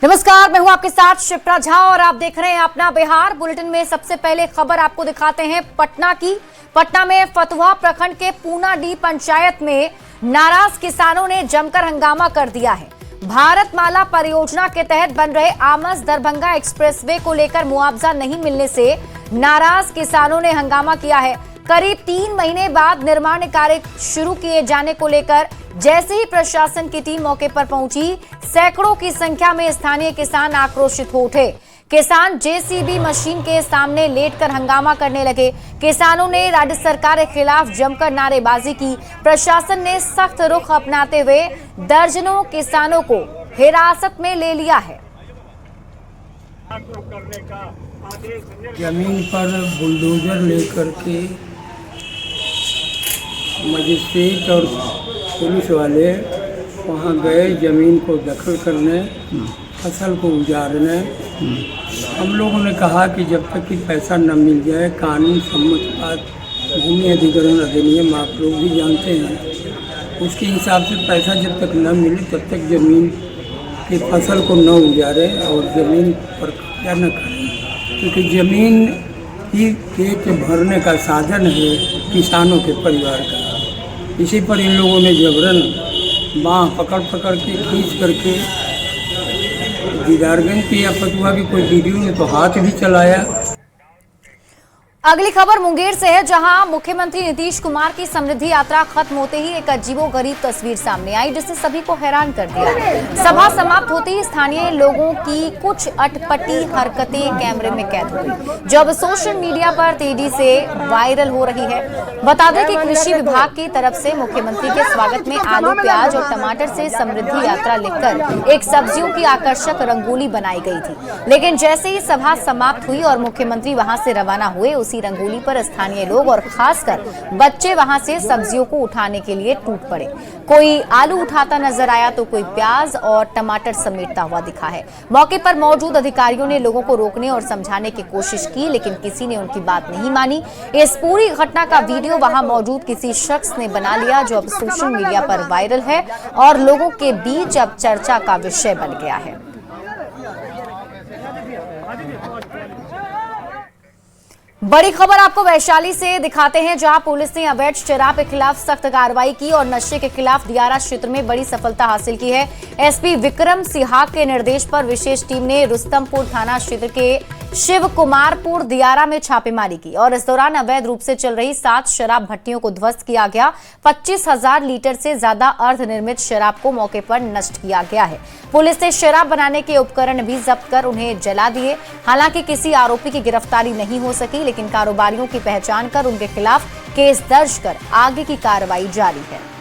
नमस्कार, मैं हूं आपके साथ शिप्रा झा और आप देख रहे हैं अपना बिहार। बुलेटिन में सबसे पहले खबर आपको दिखाते हैं पटना की। पटना में फतुहा प्रखंड के पूनाडीह पंचायत में नाराज किसानों ने जमकर हंगामा कर दिया है। भारतमाला परियोजना के तहत बन रहे आमस दरभंगा एक्सप्रेसवे को लेकर मुआवजा नहीं मिलने से नाराज किसानों ने हंगामा किया है। करीब 3 महीने बाद निर्माण कार्य शुरू किए जाने को लेकर जैसे ही प्रशासन की टीम मौके पर पहुंची, सैकड़ों की संख्या में स्थानीय किसान आक्रोशित हो उठे। किसान जेसीबी मशीन के सामने लेटकर हंगामा करने लगे। किसानों ने राज्य सरकार के खिलाफ जमकर नारेबाजी की। प्रशासन ने सख्त रुख अपनाते हुए दर्जनों किसानों को हिरासत में ले लिया है। जमीन पर बुलडोजर लेकर के मजिस्ट्रेट और पुलिस वाले वहाँ गए जमीन को दखल करने, फसल को उजाड़ने। हम लोगों ने कहा कि जब तक कि पैसा न मिल जाए, कानून सम्मत बात भूमि अधिग्रहण अधिनियम आप लोग भी जानते हैं, उसके हिसाब से पैसा जब तक न मिले तब तक जमीन की फसल को न उजाड़े और ज़मीन पर कब्जा न करें, क्योंकि ज़मीन ही पेट भरने का साधन है किसानों के परिवार का। इसी पर इन लोगों ने जबरन बाँह पकड़ के खींच करके दीदारगंज की या फतुहा की कोई वीडियो ने तो हाथ भी चलाया। अगली खबर मुंगेर से है, जहां मुख्यमंत्री नीतीश कुमार की समृद्धि यात्रा खत्म होते ही एक अजीबोगरीब तस्वीर सामने आई, जिसने सभी को हैरान कर दिया। सभा समाप्त होते ही स्थानीय लोगों की कुछ अटपटी हरकतें कैमरे में कैद हो गई, जो अब सोशल मीडिया पर तेजी से वायरल हो रही है। बता दें कि कृषि विभाग की तरफ से मुख्यमंत्री के स्वागत में आलू, प्याज और टमाटर से समृद्धि यात्रा लिखकर एक सब्जियों की आकर्षक रंगोली बनाई गई थी। लेकिन जैसे ही सभा समाप्त हुई और मुख्यमंत्री वहां से रवाना हुए, रंगोली पर स्थानीय लोग और खासकर बच्चे वहां से सब्जियों को उठाने के लिए टूट पड़े। कोई आलू उठाता नजर आया तो कोई प्याज और टमाटर समेटता हुआ दिखा है। मौके पर मौजूद अधिकारियों ने लोगों को रोकने और समझाने की कोशिश की, लेकिन किसी ने उनकी बात नहीं मानी। इस पूरी घटना का वीडियो वहां मौजूद किसी शख्स ने बना लिया, जो अब सोशल मीडिया पर वायरल है और लोगों के बीच अब चर्चा का विषय बन गया है। बड़ी खबर आपको वैशाली से दिखाते हैं, जहां पुलिस ने अवैध शराब के खिलाफ सख्त कार्रवाई की और नशे के खिलाफ दियारा क्षेत्र में बड़ी सफलता हासिल की है। एसपी विक्रम सिहाग के निर्देश पर विशेष टीम ने रुस्तमपुर थाना क्षेत्र के शिव कुमारपुर दियारा में छापेमारी की और इस दौरान अवैध रूप से चल रही 7 शराब भट्टियों को ध्वस्त किया गया। 25,000 लीटर से ज्यादा अर्धनिर्मित शराब को मौके पर नष्ट किया गया है। पुलिस ने शराब बनाने के उपकरण भी जब्त कर उन्हें जला दिए। हालांकि किसी आरोपी की गिरफ्तारी नहीं हो सकी, लेकिन कारोबारियों की पहचान कर उनके खिलाफ केस दर्ज कर आगे की कार्रवाई जारी है।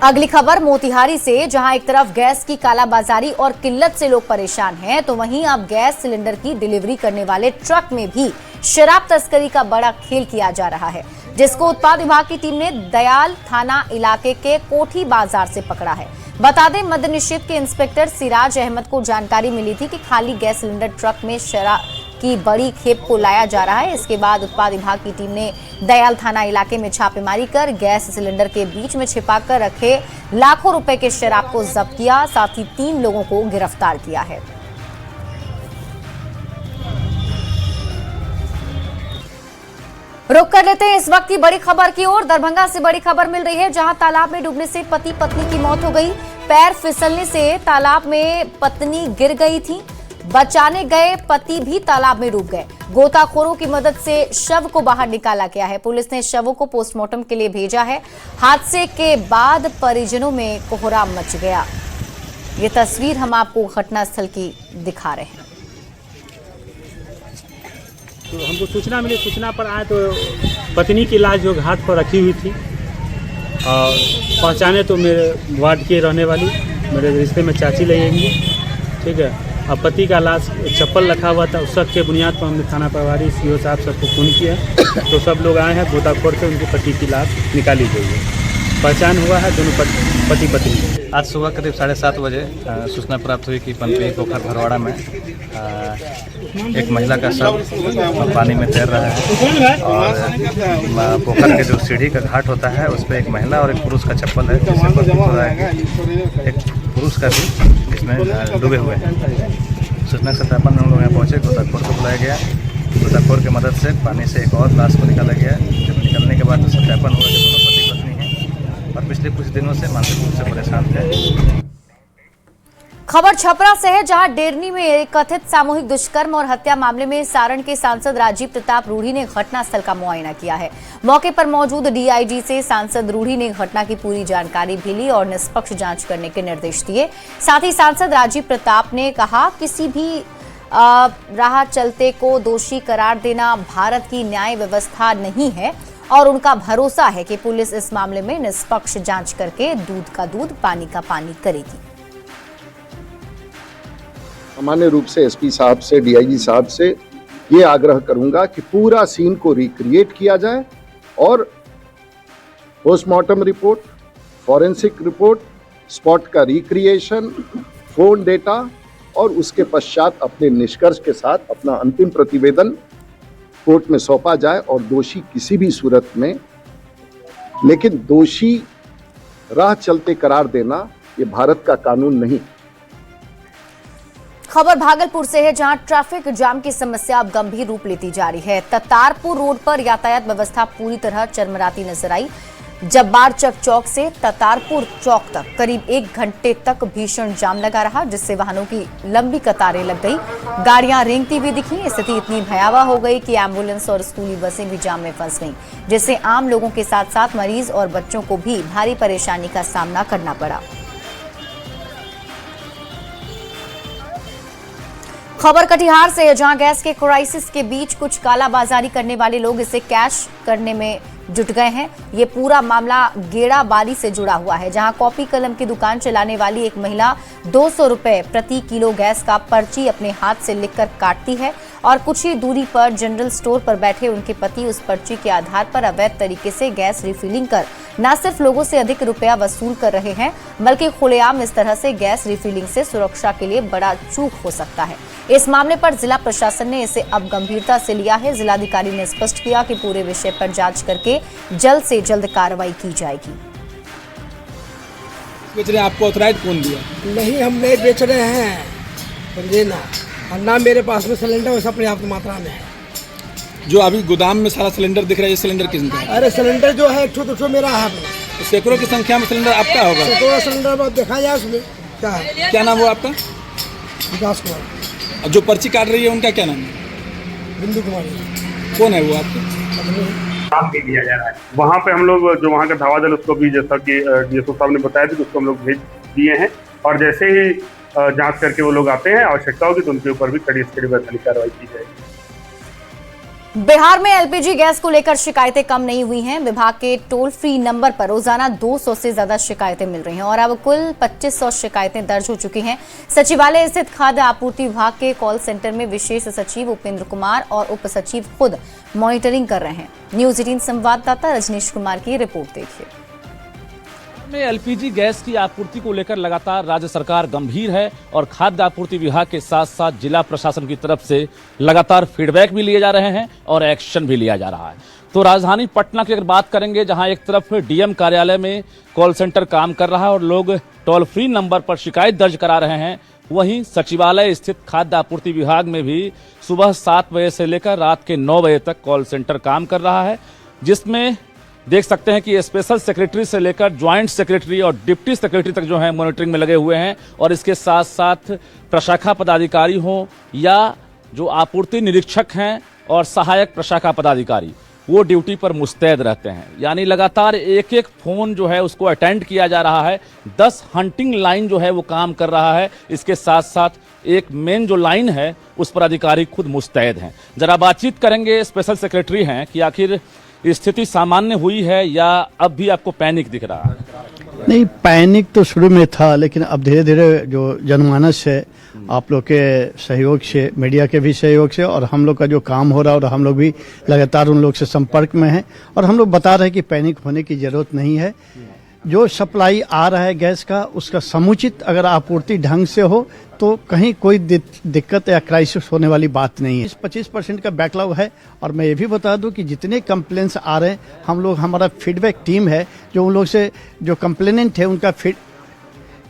अगली खबर मोतिहारी से, जहां एक तरफ गैस की कालाबाजारी और किल्लत से लोग परेशान हैं, तो वहीं अब गैस सिलेंडर की डिलीवरी करने वाले ट्रक में भी शराब तस्करी का बड़ा खेल किया जा रहा है, जिसको उत्पाद विभाग की टीम ने दयाल थाना इलाके के कोठी बाजार से पकड़ा है। बता दें, मद्य निषेध के इंस्पेक्टर सिराज अहमद को जानकारी मिली थी कि खाली गैस सिलेंडर ट्रक में शराब की बड़ी खेप को लाया जा रहा है। इसके बाद उत्पाद विभाग की टीम ने दयाल थाना इलाके में छापेमारी कर गैस सिलेंडर के बीच में छिपाकर रखे लाखों रुपए के शराब को जब्त किया। साथ ही 3 लोगों को गिरफ्तार किया है। रुक कर लेते हैं इस वक्त की बड़ी खबर की ओर। दरभंगा से बड़ी खबर मिल रही है, जहां तालाब में डूबने से पति पत्नी की मौत हो गई। पैर फिसलने से तालाब में पत्नी गिर गई थी। बचाने गए पति भी तालाब में डूब गए। गोताखोरों की मदद से शव को बाहर निकाला गया है। पुलिस ने शवों को पोस्टमार्टम के लिए भेजा है। हादसे के बाद परिजनों में कोहराम मच गया। ये तस्वीर हम आपको घटनास्थल की दिखा रहे हैं। तो हमको सूचना मिली, सूचना पर आए तो पत्नी की लाश जो घाट पर रखी हुई थी और पहचाने तो मेरे वार्ड के रहने वाली मेरे रिश्ते में चाची लगेंगी, ठीक है। अब पति का लाश चप्पल रखा हुआ था, उस सब के बुनियाद पर हमने थाना प्रभारी सीओ साहब सबको फोन किया, तो सब लोग आए हैं। गोताखोर से उनकी पति की लाश निकाली गई है। पहचान हुआ है दोनों पति पत्नी। आज सुबह करीब 7:30 बजे सूचना प्राप्त हुई कि पंपी पोखर भरवाड़ा में एक महिला का शव पानी में तैर रहा है और पोखर के जो सीढ़ी का घाट होता है उस पर एक महिला और एक पुरुष का चप्पल है, जिससे प्रतीत हो रहा है कि एक पुरुष का भी इसमें डूबे हुए हैं। सूचना के सत्यापन में हम लोग यहाँ पहुँचे, गोताखोर को बुलाया गया। गोताखोर की मदद से पानी से एक और लाश को निकाला गया। जब निकलने के बाद सत्यापन हुआ कि दोनों पति पत्नी हैं और पिछले कुछ दिनों से मानसिक रूप से परेशान थे। खबर छपरा से है, जहां डेरनी में एक कथित सामूहिक दुष्कर्म और हत्या मामले में सारण के सांसद राजीव प्रताप रूढ़ी ने घटनास्थल का मुआयना किया है। मौके पर मौजूद डीआईजी से सांसद रूढ़ी ने घटना की पूरी जानकारी भी ली और निष्पक्ष जांच करने के निर्देश दिए। साथ ही सांसद राजीव प्रताप ने कहा, किसी भी राह चलते को दोषी करार देना भारत की न्याय व्यवस्था नहीं है और उनका भरोसा है कि पुलिस इस मामले में निष्पक्ष जांच करके दूध का दूध पानी का पानी करेगी। सामान्य रूप से एसपी साहब से, डीआईजी साहब से ये आग्रह करूंगा कि पूरा सीन को रिक्रिएट किया जाए और postmortem report, forensic report, spot का रिक्रिएशन, फोन डेटा और उसके पश्चात अपने निष्कर्ष के साथ अपना अंतिम प्रतिवेदन कोर्ट में सौंपा जाए और दोषी किसी भी सूरत में, लेकिन दोषी राह चलते करार देना ये भारत का कानून नहीं। खबर भागलपुर से है, जहां ट्रैफिक जाम की समस्या अब गंभीर रूप लेती जा रही है। ततारपुर रोड पर यातायात व्यवस्था पूरी तरह चरमराती नजर आई। जब्बार चक चौक से ततारपुर चौक तक करीब 1 घंटे तक भीषण जाम लगा रहा, जिससे वाहनों की लंबी कतारें लग गई, गाड़ियां रेंगती हुई दिखी। स्थिति इतनी भयावह हो गई कि एम्बुलेंस और स्कूली बसें भी जाम में फंस गईं, जिससे आम लोगों के साथ साथ मरीज और बच्चों को भी भारी परेशानी का सामना करना पड़ा। खबर कटिहार से है, जहां गैस के क्राइसिस के बीच कुछ कालाबाजारी करने वाले लोग इसे कैश करने में जुट गए हैं। ये पूरा मामला गेड़ाबारी से जुड़ा हुआ है, जहां कॉपी कलम की दुकान चलाने वाली एक महिला 200 रुपए प्रति किलो गैस का पर्ची अपने हाथ से लिखकर काटती है और कुछ ही दूरी पर जनरल स्टोर पर बैठे उनके पति उस पर्ची के आधार पर अवैध तरीके से गैस रिफिलिंग कर न सिर्फ लोगों से अधिक रुपया वसूल कर रहे हैं, बल्कि खुलेआम इस तरह से गैस रिफिलिंग से सुरक्षा के लिए बड़ा चूक हो सकता है। इस मामले पर जिला प्रशासन ने इसे अब गंभीरता से लिया है। जिलाधिकारी ने स्पष्ट किया कि पूरे विषय पर जांच करके जल्द से जल्द कार्रवाई की जाएगी। बेच रहे हैं, आपको ऑथराइज कौन दिया? नहीं, हम नहीं बेच रहे हैं, समझे ना, और ना मेरे पास में सिलेंडर वैसा पर्याप्त मात्रा में है। जो अभी गोदाम में सारा सिलेंडर दिख रहा है, ये सिलेंडर किसका है? अरे सिलेंडर जो है एक तो मेरा है, तो सैकड़ों की संख्या में सिलेंडर आपका होगा। सैकड़ों सिलेंडर देखा जाए उसमें क्या है। क्या नाम हुआ आपका? विकास कुमार। और जो पर्ची काट रही है उनका क्या नाम है? बिंदु कुमारी। कौन है वो आपके? काम भी दिया जा रहा है वहाँ पे। हम लोग जो वहाँ का धावा दल, उसको भी जैसा कि डीएसओ साहब ने बताया था कि उसको हम लोग भेज दिए हैं और जैसे ही जांच करके वो लोग आते हैं, आवश्यकता होगी तो उनके ऊपर भी कड़ी से कड़ी वैधानिक कार्रवाई की जाएगी। बिहार में एलपीजी गैस को लेकर शिकायतें कम नहीं हुई हैं। विभाग के टोल फ्री नंबर पर रोजाना 200 से ज्यादा शिकायतें मिल रही हैं और अब कुल 2500 शिकायतें दर्ज हो चुकी हैं। सचिवालय स्थित खाद्य आपूर्ति विभाग के कॉल सेंटर में विशेष सचिव उपेंद्र कुमार और उप सचिव खुद मॉनिटरिंग कर रहे हैं। न्यूज 18 संवाददाता रजनीश कुमार की रिपोर्ट देखिए। में एलपीजी गैस की आपूर्ति को लेकर लगातार राज्य सरकार गंभीर है और खाद्य आपूर्ति विभाग के साथ साथ जिला प्रशासन की तरफ से लगातार फीडबैक भी लिए जा रहे हैं और एक्शन भी लिया जा रहा है। तो राजधानी पटना की अगर बात करेंगे, जहां एक तरफ डीएम कार्यालय में कॉल सेंटर काम कर रहा है और लोग टोल फ्री नंबर पर शिकायत दर्ज करा रहे हैं, वहीं सचिवालय स्थित खाद्य आपूर्ति विभाग में भी सुबह 7 बजे से लेकर रात के 9 बजे तक कॉल सेंटर काम कर रहा है, जिसमें देख सकते हैं कि स्पेशल सेक्रेटरी से लेकर ज्वाइंट सेक्रेटरी और डिप्टी सेक्रेटरी तक जो है मॉनिटरिंग में लगे हुए हैं और इसके साथ साथ प्रशाखा पदाधिकारी हों या जो आपूर्ति निरीक्षक हैं और सहायक प्रशाखा पदाधिकारी, वो ड्यूटी पर मुस्तैद रहते हैं। यानी लगातार एक एक फोन जो है उसको अटेंड किया जा रहा है। 10 हंटिंग लाइन जो है वो काम कर रहा है। इसके साथ साथ एक मेन जो लाइन है उस पर अधिकारी खुद मुस्तैद हैं। जरा बातचीत करेंगे, स्पेशल सेक्रेटरी हैं, कि आखिर स्थिति सामान्य हुई है या अब भी आपको पैनिक दिख रहा है? नहीं, पैनिक तो शुरू में था, लेकिन अब धीरे धीरे जो जनमानस है, आप लोग के सहयोग से, मीडिया के भी सहयोग से और हम लोग का जो काम हो रहा है और हम लोग भी लगातार उन लोग से संपर्क में हैं और हम लोग बता रहे हैं कि पैनिक होने की जरूरत नहीं है। जो सप्लाई आ रहा है गैस का उसका समुचित अगर आपूर्ति ढंग से हो तो कहीं कोई दिक्कत या क्राइसिस होने वाली बात नहीं है। 25% का बैकलॉग है और मैं ये भी बता दूं कि जितने कंप्लेंट्स आ रहे हैं हम लोग, हमारा फीडबैक टीम है जो उन लोग से जो कंप्लेनेंट है उनका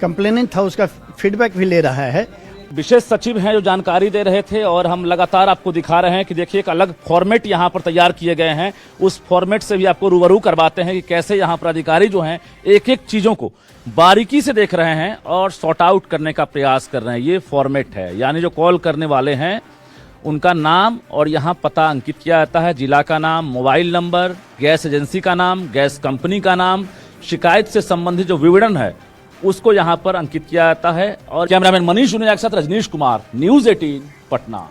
कंप्लेनेंट था उसका फीडबैक भी ले रहा है। विशेष सचिव हैं जो जानकारी दे रहे थे और हम लगातार आपको दिखा रहे हैं कि देखिए एक अलग फॉर्मेट यहाँ पर तैयार किए गए हैं। उस फॉर्मेट से भी आपको रूबरू करवाते हैं कि कैसे यहाँ पर अधिकारी जो हैं एक एक चीजों को बारीकी से देख रहे हैं और सॉर्ट आउट करने का प्रयास कर रहे हैं। ये फॉर्मेट है, यानी जो कॉल करने वाले हैं उनका नाम और यहाँ पता अंकित किया जाता है, जिला का नाम, मोबाइल नंबर, गैस एजेंसी का नाम, गैस कंपनी का नाम, शिकायत से संबंधित जो विवरण है उसको यहाँ पर अंकित किया जाता है। और कैमरामैन मनीष उनिया के साथ रजनीश कुमार, न्यूज़ 18 पटना।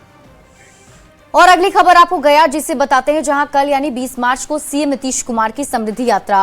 और अगली खबर आपको गया जिसे बताते हैं, जहां कल यानी 20 मार्च को सीएम नीतीश कुमार की समृद्धि यात्रा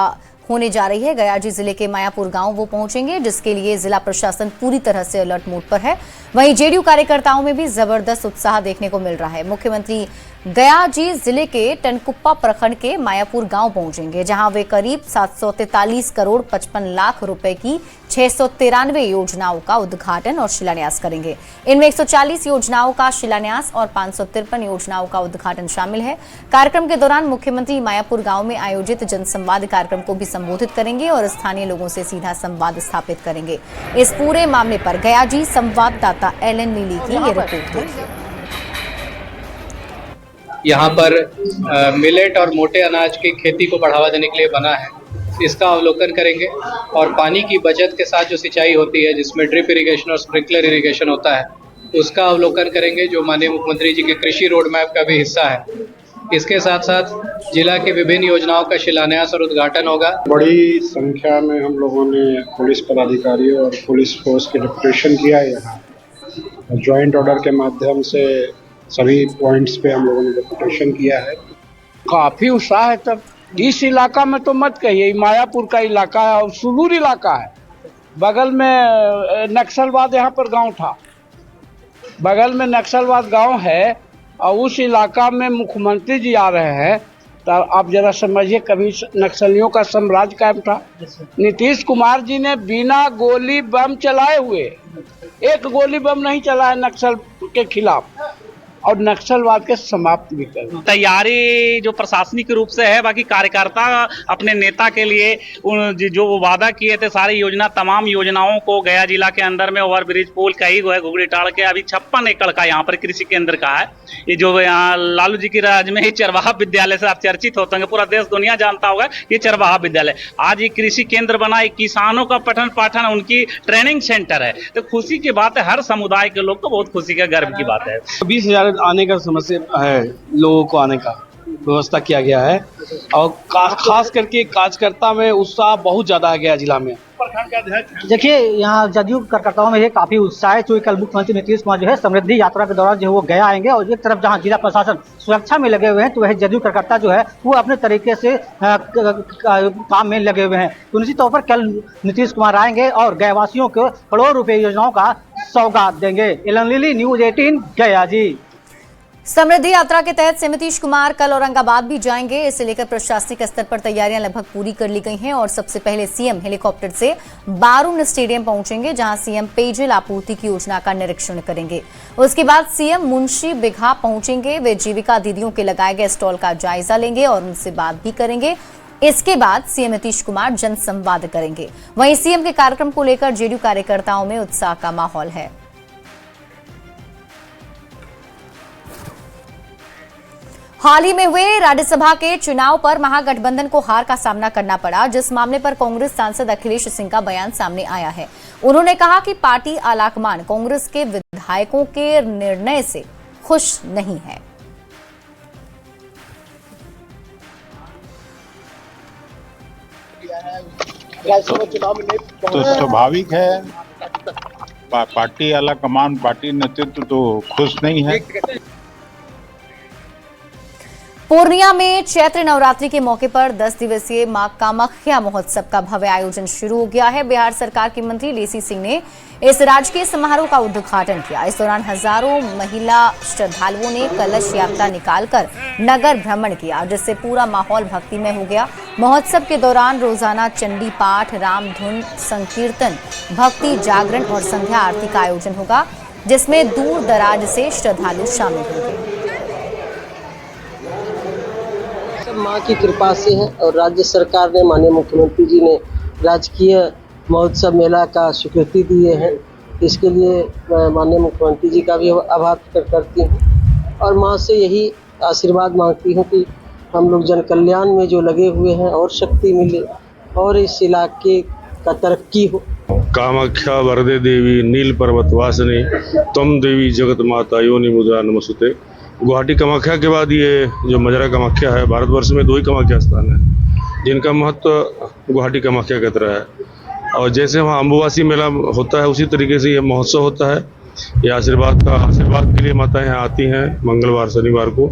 होने जा रही है। गया जी जिले के मायापुर गांव वो पहुंचेंगे, जिसके लिए जिला प्रशासन पूरी तरह से अलर्ट मोड पर है। वहीं जेडीयू कार्यकर्ताओं में भी जबरदस्त उत्साह देखने को मिल रहा है। मुख्यमंत्री गया जी जिले के टनकुप्पा प्रखंड के मायापुर गांव पहुंचेंगे, जहां वे करीब 743 करोड़ 55 लाख रुपए की 693 योजनाओं का उद्घाटन और शिलान्यास करेंगे। इनमें 140 योजनाओं का शिलान्यास और 553 योजनाओं का उद्घाटन शामिल है। कार्यक्रम के दौरान मुख्यमंत्री मायापुर गांव में आयोजित जनसंवाद कार्यक्रम को भी संबोधित करेंगे और स्थानीय लोगों से सीधा संवाद स्थापित करेंगे। इस पूरे मामले पर गया जी संवाददाता एलन नीली की ये रिपोर्ट है। यहाँ पर मिलेट और मोटे अनाज की खेती को बढ़ावा देने के लिए बना है, इसका अवलोकन करेंगे। और पानी की बचत के साथ जो सिंचाई होती है, जिसमें ड्रिप इरिगेशन और स्प्रिंकलर इरिगेशन होता है, उसका अवलोकन करेंगे, जो माननीय मुख्यमंत्री जी के कृषि रोड मैप का भी हिस्सा है। इसके साथ साथ जिला की विभिन्न योजनाओं का शिलान्यास और उद्घाटन होगा। बड़ी संख्या में हम लोगों ने पुलिस पदाधिकारियों और पुलिस फोर्स के डिप्यूटेशन किया है। यहाँ ज्वाइंट ऑर्डर के माध्यम से सभी पॉइंट्स पे हम लोगों ने डिप्यूटेशन किया है। काफी उत्साह है। तब इस इलाका में तो मत कहिए, मायापुर का इलाका है और सुदूर इलाका है। बगल में नक्सलवाद यहाँ पर गांव था, बगल में नक्सलवाद गांव है और उस इलाका में मुख्यमंत्री जी आ रहे हैं। तो आप जरा समझिए, कभी नक्सलियों का साम्राज्य कायम था। नीतीश कुमार जी ने बिना गोली बम चलाए हुए, एक गोली बम नहीं चलाया नक्सल के खिलाफ, और नक्सलवाद के समाप्त भी कर। तैयारी जो प्रशासनिक रूप से है, बाकी कार्यकर्ता अपने नेता के लिए जो वो वादा किए थे सारी योजना, तमाम योजनाओं को गया जिला के अंदर में ओवर ब्रिज पुल कई है, घुगड़ी टाड़ के अभी 56 एकड़ का यहाँ पर कृषि केंद्र का है। ये जो यहाँ लालू जी की राज में ही चरवाहा विद्यालय से आप चर्चित होते हैं, पूरा देश दुनिया जानता होगा ये चरवाहा विद्यालय। आज ये कृषि केंद्र बना, किसानों का पठन पाठन, उनकी ट्रेनिंग सेंटर है। तो खुशी की बात है, हर समुदाय के लोग को बहुत खुशी का, गर्व की बात है। 20,000 आने का समस्या है, लोगों को आने का व्यवस्था किया गया है और खास करके कार्यकर्ता में उत्साह बहुत ज्यादा आ गया जिला में। देखिए, यहाँ जदयू कार्यकर्ताओं में काफी उत्साह है, क्योंकि कल मुख्यमंत्री नीतीश कुमार जो है समृद्धि यात्रा के दौरान जो है वो गया आएंगे। और एक तरफ जहाँ जिला प्रशासन सुरक्षा में लगे हुए हैं, तो वह जदयू कार्यकर्ता जो है वो अपने तरीके से काम में लगे हुए हैं। तो निश्चित तौर पर कल नीतीश कुमार आएंगे और गयावासियों को करोड़ों रुपए योजनाओं का सौगात देंगे। एलन लीली, न्यूज़ 18 गया जी। समृद्धि यात्रा के तहत सीएम नीतीश कुमार कल औरंगाबाद भी जाएंगे। इसे लेकर प्रशासनिक स्तर पर तैयारियां लगभग पूरी कर ली गई हैं और सबसे पहले सीएम हेलीकॉप्टर से बारून स्टेडियम पहुंचेंगे, जहां सीएम पेयजल आपूर्ति की योजना का निरीक्षण करेंगे। उसके बाद सीएम मुंशी बिघा पहुंचेंगे। वे जीविका दीदियों के लगाए गए स्टॉल का जायजा लेंगे और उनसे बात भी करेंगे। इसके बाद सीएम नीतीश कुमार जनसंवाद करेंगे। वहीं सीएम के कार्यक्रम को लेकर जेडीयू कार्यकर्ताओं में उत्साह का माहौल है। हाल ही में हुए राज्यसभा के चुनाव पर महागठबंधन को हार का सामना करना पड़ा, जिस मामले पर कांग्रेस सांसद अखिलेश सिंह का बयान सामने आया है। उन्होंने कहा कि पार्टी आलाकमान कांग्रेस के विधायकों के निर्णय से खुश नहीं है। तो स्वाभाविक है, पार्टी आलाकमान, पार्टी नेतृत्व तो खुश नहीं है। पूर्णिया में चैत्र नवरात्रि के मौके पर 10 दिवसीय मां कामाख्या महोत्सव का भव्य आयोजन शुरू हो गया है। बिहार सरकार की मंत्री लेसी सिंह ने इस राजकीय समारोह का उद्घाटन किया। इस दौरान हजारों महिला श्रद्धालुओं ने कलश यात्रा निकालकर नगर भ्रमण किया, जिससे पूरा माहौल भक्तिमय हो गया। महोत्सव के दौरान रोजाना चंडी पाठ, राम धुन, संकीर्तन, भक्ति जागरण और संध्या आरती का आयोजन होगा, जिसमें दूर दराज से श्रद्धालु शामिल होंगे। माँ की कृपा से है और राज्य सरकार ने, माननीय मुख्यमंत्री जी ने राजकीय महोत्सव मेला का स्वीकृति दिए हैं। इसके लिए माननीय मुख्यमंत्री जी का भी आभार प्रकट करती हूँ और माँ से यही आशीर्वाद मांगती हूँ कि हम लोग जन कल्याण में जो लगे हुए हैं और शक्ति मिले और इस इलाके का तरक्की हो। कामाख्या वरदे देवी नील पर्वतवासिनी तम देवी जगत माता योनि मुद्रा नमस्ते। गुवाहाटी कामाख्या के बाद ये जो मजरा कामाख्या है, भारतवर्ष में 2 ही कामाख्या स्थान है जिनका महत्व गुवाहाटी कामाख्या की तरह है। और जैसे वहाँ अम्बुवासी मेला होता है, उसी तरीके से ये महोत्सव होता है। ये आशीर्वाद के लिए माताएं यहाँ आती हैं मंगलवार शनिवार को,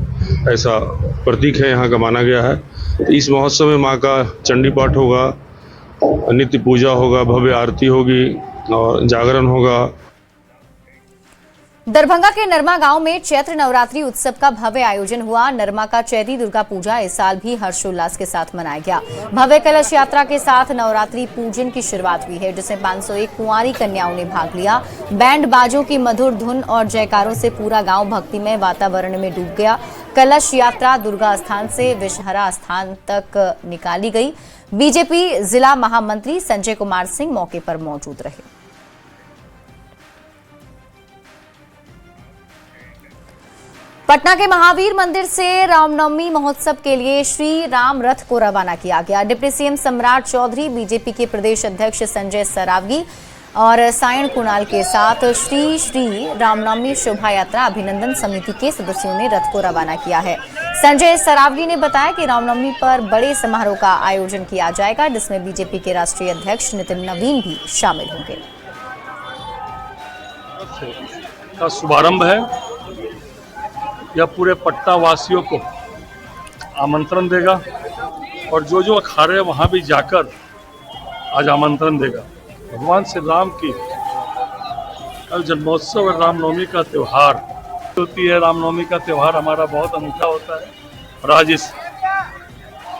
ऐसा प्रतीक है यहाँ का माना गया है। तो इस महोत्सव में माँ का चंडी पाठ होगा, नित्य पूजा होगा, भव्य आरती होगी और जागरण होगा। दरभंगा के नरमा गांव में चैत्र नवरात्रि उत्सव का भव्य आयोजन हुआ। नरमा का चैती दुर्गा पूजा इस साल भी हर्षोल्लास के साथ मनाया गया। भव्य कलश यात्रा के साथ नवरात्रि पूजन की शुरुआत हुई है, जिसमें 501 कुंवारी कन्याओं ने भाग लिया। बैंड बाजों की मधुर धुन और जयकारों से पूरा गांव भक्तिमय वातावरण में डूब गया। कलश यात्रा दुर्गा स्थान से विषहरा स्थान तक निकाली गई। बीजेपी जिला महामंत्री संजय कुमार सिंह मौके पर मौजूद रहे। पटना के महावीर मंदिर से रामनवमी महोत्सव के लिए श्री राम रथ को रवाना किया गया। डिप्टी सीएम सम्राट चौधरी, बीजेपी के प्रदेश अध्यक्ष संजय सरावगी और सायण कुणाल के साथ श्री रामनवमी शोभा यात्रा अभिनंदन समिति के सदस्यों ने रथ को रवाना किया है। संजय सरावगी ने बताया कि रामनवमी पर बड़े समारोह का आयोजन किया जाएगा, जिसमें बीजेपी के राष्ट्रीय अध्यक्ष नितिन नवीन भी शामिल होंगे। का शुभारंभ है, यह पूरे पटना वासियों को आमंत्रण देगा और जो अखाड़े हैं वहाँ भी जाकर आज आमंत्रण देगा। भगवान श्री राम की जन्मोत्सव और रामनवमी का त्यौहार होती है। रामनवमी का त्यौहार हमारा बहुत अनूठा होता है और आज इस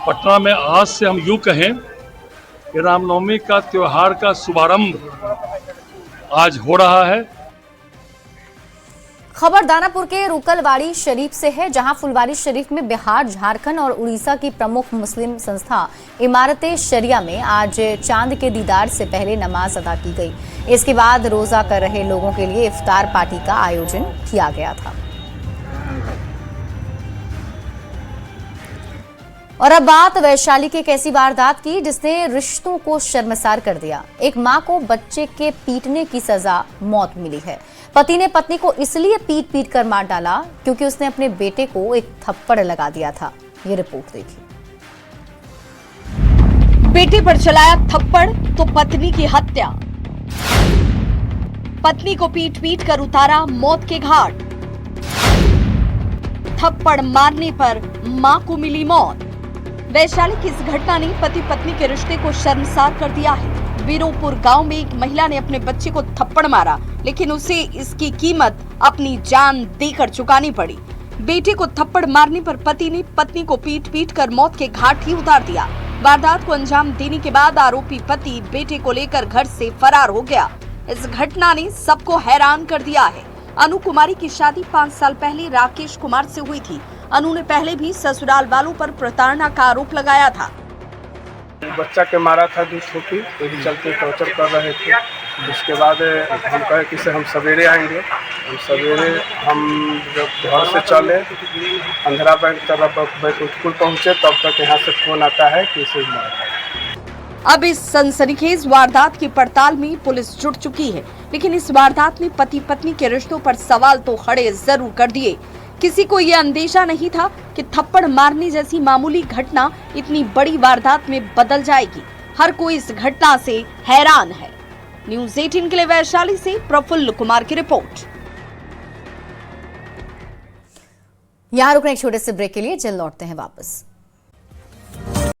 पटना में आज से हम यूँ कहें कि रामनवमी का त्यौहार का शुभारंभ आज हो रहा है। खबर दानापुर के रुकलवाड़ी शरीफ से है, जहां फुलवारी शरीफ में बिहार, झारखंड और उड़ीसा की प्रमुख मुस्लिम संस्था इमारते शरिया में आज चांद के दीदार से पहले नमाज अदा की गई। इसके बाद रोजा कर रहे लोगों के लिए इफ्तार पार्टी का आयोजन किया गया था। और अब बात वैशाली के एक ऐसी वारदात की जिसने रिश्तों को शर्मसार कर दिया। एक मां को बच्चे के पीटने की सजा मौत मिली है। पति ने पत्नी को इसलिए पीट कर मार डाला क्योंकि उसने अपने बेटे को एक थप्पड़ लगा दिया था। ये रिपोर्ट देखिए। बेटे पर चलाया थप्पड़ तो पत्नी की हत्या। पत्नी को पीट कर उतारा मौत के घाट। थप्पड़ मारने पर मां को मिली मौत। वैशाली की इस घटना ने पति पत्नी के रिश्ते को शर्मसार कर दिया है। वीरोपुर गांव में एक महिला ने अपने बच्चे को थप्पड़ मारा, लेकिन उसे इसकी कीमत अपनी जान देकर चुकानी पड़ी। बेटे को थप्पड़ मारने पर पति ने पत्नी को पीट कर मौत के घाट ही उतार दिया। वारदात को अंजाम देने के बाद आरोपी पति बेटे को लेकर घर से फरार हो गया। इस घटना ने सबको हैरान कर दिया है। अनु कुमारी की शादी 5 साल पहले राकेश कुमार से हुई थी। अनु ने पहले भी ससुराल वालों पर प्रताड़ना का आरोप लगाया था। बच्चा के मारा था 2 छोटी, एक चलते टॉर्चर कर रहे थे। उसके बाद हम कहे कि हम सवेरे आएंगे। हम जब घर से चले अंधेरा बैंक तरफ स्कूल पहुँचे, तब तक यहाँ से फोन आता है कि इसे मारा। अब इस सनसनीखेज वारदात की पड़ताल में पुलिस जुट चुकी है, लेकिन इस वारदात ने पति पत्नी के रिश्तों पर सवाल तो खड़े जरूर कर दिए। किसी को यह अंदेशा नहीं था कि थप्पड़ मारने जैसी मामूली घटना इतनी बड़ी वारदात में बदल जाएगी। हर कोई इस घटना से हैरान है। न्यूज़ 18 के लिए वैशाली से प्रफुल्ल कुमार की रिपोर्ट। यहाँ रुकने एक छोटे से ब्रेक के लिए जल्द लौटते हैं वापस।